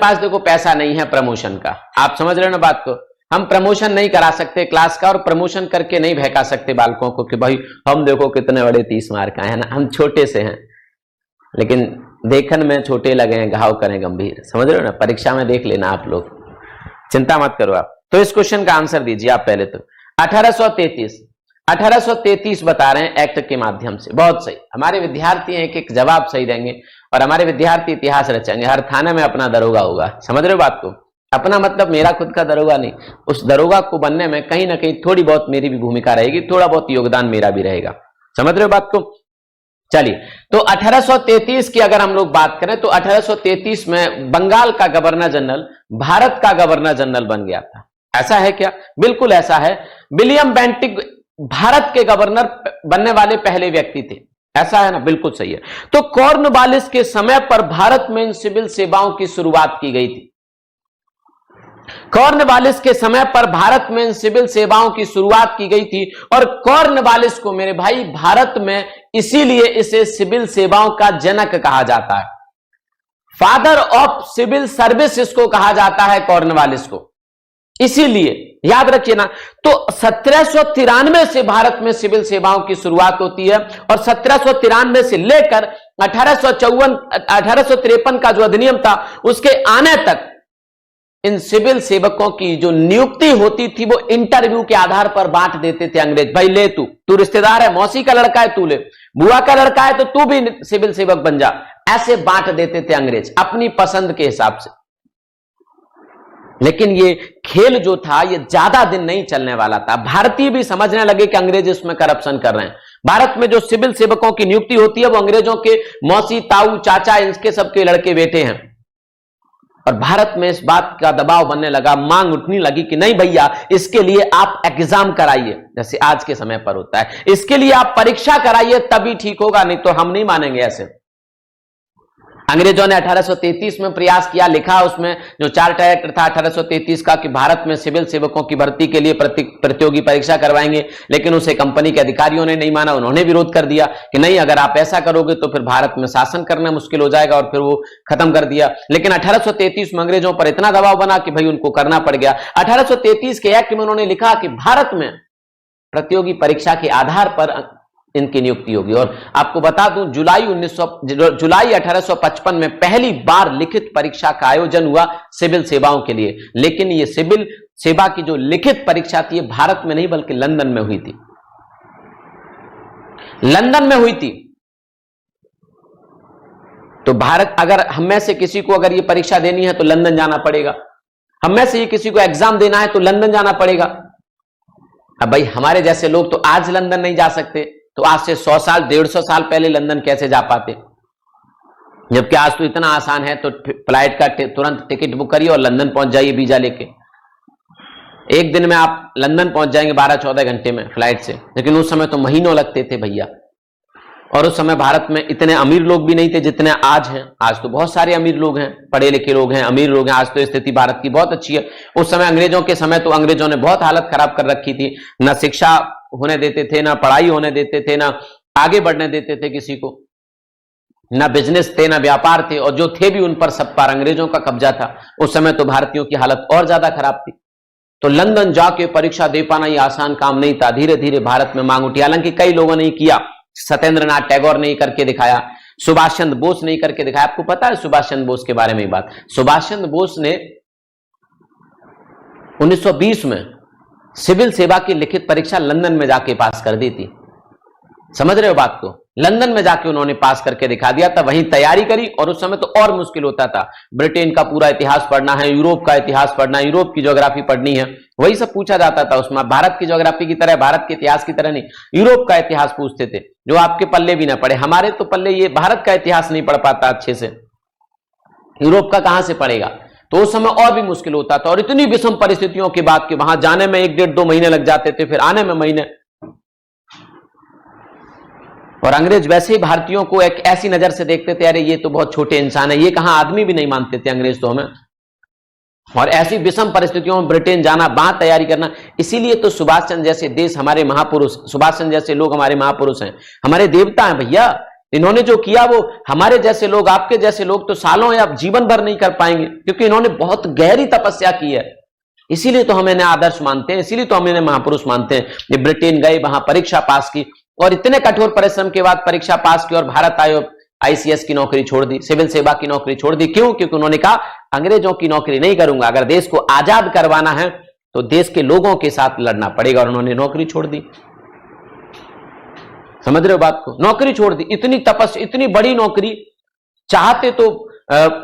पास देखो पैसा नहीं है प्रमोशन का, आप समझ रहे हो ना बात को, हम प्रमोशन नहीं करा सकते क्लास का और प्रमोशन करके नहीं बहका सकते बालकों को कि भाई हम देखो कितने बड़े 30 मार्क आए हैं ना, हम छोटे से हैं लेकिन देखन में छोटे लगे हैं घाव करें गंभीर, समझ रहे हो ना, परीक्षा में देख लेना आप लोग, चिंता मत करो आप। तो इस क्वेश्चन का आंसर दीजिए आप पहले तो 1833 बता रहे हैं एक्ट के माध्यम से, बहुत सही। हमारे विद्यार्थी एक एक जवाब सही देंगे और हमारे विद्यार्थी इतिहास रचेंगे, हर थाने में अपना दरोगा होगा, समझ रहे हो बात को। अपना मतलब मेरा खुद का दरोगा नहीं, उस दरोगा को बनने में कहीं ना कहीं थोड़ी बहुत मेरी भी भूमिका रहेगी, थोड़ा बहुत योगदान मेरा भी रहेगा, समझ रहे हो बात को। चलिए, तो 1833 की अगर हम लोग बात करें तो 1833 में बंगाल का गवर्नर जनरल भारत का गवर्नर जनरल बन गया था, ऐसा है क्या? बिल्कुल ऐसा है। विलियम बेंटिक भारत के गवर्नर बनने वाले पहले व्यक्ति थे, ऐसा है ना, बिल्कुल सही है। तो कॉर्नवालिस के समय पर भारत में इन सिविल सेवाओं की शुरुआत की गई थी, कॉर्नवालिस के समय पर भारत में इन सिविल सेवाओं की शुरुआत की गई थी। और कॉर्नवालिस को मेरे भाई भारत में इसीलिए इसे सिविल सेवाओं का जनक कहा जाता है, फादर ऑफ सिविल सर्विस इसको कहा जाता है कॉर्नवालिस को, इसीलिए याद रखिए ना। तो 1793 से भारत में सिविल सेवाओं की शुरुआत होती है और 1793 से लेकर 1853 का जो अधिनियम था उसके आने तक इन सिविल सेवकों की जो नियुक्ति होती थी वो इंटरव्यू के आधार पर बांट देते थे अंग्रेज। भाई ले तू रिश्तेदार है, मौसी का लड़का है तू ले, बुआ का लड़का है तो तू भी सिविल सेवक बन जा, ऐसे बांट देते थे अंग्रेज अपनी पसंद के हिसाब से। लेकिन ये खेल जो था ये ज्यादा दिन नहीं चलने वाला था, भारतीय भी समझने लगे कि अंग्रेज इसमें करप्शन कर रहे हैं। भारत में जो सिविल सेवकों की नियुक्ति होती है वो अंग्रेजों के मौसी ताऊ चाचा इनके सबके लड़के बेटे हैं, और भारत में इस बात का दबाव बनने लगा, मांग उठने लगी कि नहीं भैया इसके लिए आप एग्जाम कराइए, जैसे आज के समय पर होता है, इसके लिए आप परीक्षा कराइए तभी ठीक होगा, नहीं तो हम नहीं मानेंगे ऐसे। अंग्रेजों ने 1833 में प्रयास किया, लिखा उसमें जो चार्टर एक्ट था 1833 का कि भारत में सिविल सेवकों की भर्ती के लिए प्रतियोगी परीक्षा करवाएंगे, लेकिन उसे कंपनी के अधिकारियों ने नहीं माना, उन्होंने विरोध कर दिया कि नहीं अगर आप ऐसा करोगे तो फिर भारत में शासन करना मुश्किल हो जाएगा, और फिर वो खत्म कर दिया। लेकिन 1833 में अंग्रेजों पर इतना दबाव बना कि भाई उनको करना पड़ गया। 1833 के एक्ट में उन्होंने लिखा कि भारत में प्रतियोगी परीक्षा के आधार पर इनकी नियुक्ति होगी। और आपको बता दूं जुलाई 1855 में पहली बार लिखित परीक्षा का आयोजन हुआ सिविल सेवाओं के लिए, लेकिन ये सिविल सेवा की जो लिखित परीक्षा थी भारत में नहीं बल्कि लंदन में हुई थी, लंदन में हुई थी। तो भारत अगर हम में से किसी को अगर ये परीक्षा देनी है तो लंदन जाना पड़ेगा, हम में से ये किसी को एग्जाम देना है तो लंदन जाना पड़ेगा। अब भाई हमारे जैसे लोग तो आज लंदन नहीं जा सकते, तो आज से 100 साल 150 साल पहले लंदन कैसे जा पाते, जबकि आज तो इतना आसान है, तो फ्लाइट का तुरंत टिकट बुक करिए और लंदन पहुंच जाइए वीजा लेके, एक दिन में आप लंदन पहुंच जाएंगे 12-14 घंटे में फ्लाइट से। लेकिन उस समय तो महीनों लगते थे भैया, और उस समय भारत में इतने अमीर लोग भी नहीं थे जितने आज हैं। आज तो बहुत सारे अमीर लोग हैं, पढ़े लिखे लोग हैं, अमीर लोग हैं, आज तो स्थिति भारत की बहुत अच्छी है। उस समय अंग्रेजों के समय तो अंग्रेजों ने बहुत हालत खराब कर रखी थी, ना शिक्षा होने देते थे, ना पढ़ाई होने देते थे, ना आगे बढ़ने देते थे किसी को, ना बिजनेस थे, ना व्यापार थे, और जो थे भी उन पर सब पर अंग्रेजों का कब्जा था। उस समय तो भारतीयों की हालत और ज्यादा खराब थी। तो लंदन जाके परीक्षा दे पाना ये आसान काम नहीं था। धीरे धीरे भारत में मांग उठी, हालांकि कई लोगों ने किया, सत्येंद्रनाथ टैगोर ने करके दिखाया, सुभाष चंद्र बोस ने करके दिखाया। आपको पता है सुभाष चंद्र बोस के बारे में बात? सुभाष चंद्र बोस ने 1920 में सिविल सेवा की लिखित परीक्षा लंदन में जाके पास कर दी थी, समझ रहे हो बात को? लंदन में जाके उन्होंने पास करके दिखा दिया था, वहीं तैयारी करी। और उस समय तो और मुश्किल होता था, ब्रिटेन का पूरा इतिहास पढ़ना है, यूरोप का इतिहास पढ़ना है, यूरोप की ज्योग्राफी पढ़नी है, वही सब पूछा जाता था उसमें। भारत की ज्योग्राफी की तरह, भारत के इतिहास की तरह नहीं, यूरोप का इतिहास पूछते थे, जो आपके पल्ले भी ना पड़े। हमारे तो पल्ले ये भारत का इतिहास नहीं पढ़ पाता अच्छे से, यूरोप का कहां से पढ़ेगा? तो उस समय और भी मुश्किल होता था, और इतनी विषम परिस्थितियों के बाद कि वहां जाने में 1-1.5-2 महीने लग जाते थे, फिर आने में महीने। और अंग्रेज वैसे ही भारतीयों को एक ऐसी नजर से देखते थे, अरे ये तो बहुत छोटे इंसान है, ये कहां आदमी भी नहीं मानते थे अंग्रेज तो हमें। और ऐसी विषम परिस्थितियों में ब्रिटेन जाना, वहां तैयारी करना, इसीलिए तो सुभाष चंद्र जैसे देश हमारे महापुरुष, सुभाष चंद्र जैसे लोग हमारे महापुरुष हैं, हमारे देवता हैं भैया। इन्होंने जो किया वो हमारे जैसे लोग, आपके जैसे लोग तो सालों या जीवन भर नहीं कर पाएंगे, क्योंकि इन्होंने बहुत गहरी तपस्या की है। इसीलिए तो हम इन्हें आदर्श मानते हैं, इसीलिए तो हम इन्हें महापुरुष मानते हैं। ये ब्रिटेन गए, वहां परीक्षा पास की और इतने कठोर परिश्रम के बाद परीक्षा पास की और भारत आए, आईसीएस की नौकरी छोड़ दी, सिविल सेवा की नौकरी छोड़ दी। क्यों? क्योंकि उन्होंने कहा अंग्रेजों की नौकरी नहीं करूंगा, अगर देश को आजाद करवाना है तो देश के लोगों के साथ लड़ना पड़ेगा, और उन्होंने नौकरी छोड़ दी। समझ रहे हो बात को? नौकरी छोड़ दी, इतनी तपस्या, इतनी बड़ी नौकरी, चाहते तो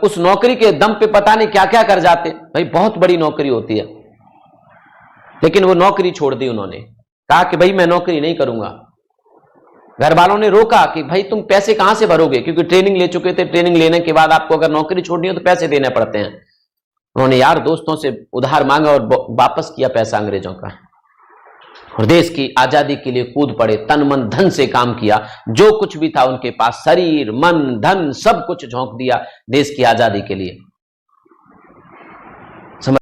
उस नौकरी के दम पे पता नहीं क्या क्या कर जाते, भाई बहुत बड़ी नौकरी होती है, लेकिन वो नौकरी छोड़ दी उन्होंने। कहा कि भाई मैं नौकरी नहीं करूंगा। घर वालों ने रोका कि भाई तुम पैसे कहां से भरोगे, क्योंकि ट्रेनिंग ले चुके थे, ट्रेनिंग लेने के बाद आपको अगर नौकरी छोड़नी हो तो पैसे देने पड़ते हैं। उन्होंने यार दोस्तों से उधार मांगा और वापस किया पैसा अंग्रेजों का, और देश की आजादी के लिए कूद पड़े, तन मन धन से काम किया, जो कुछ भी था उनके पास, शरीर मन धन सब कुछ झोंक दिया देश की आजादी के लिए।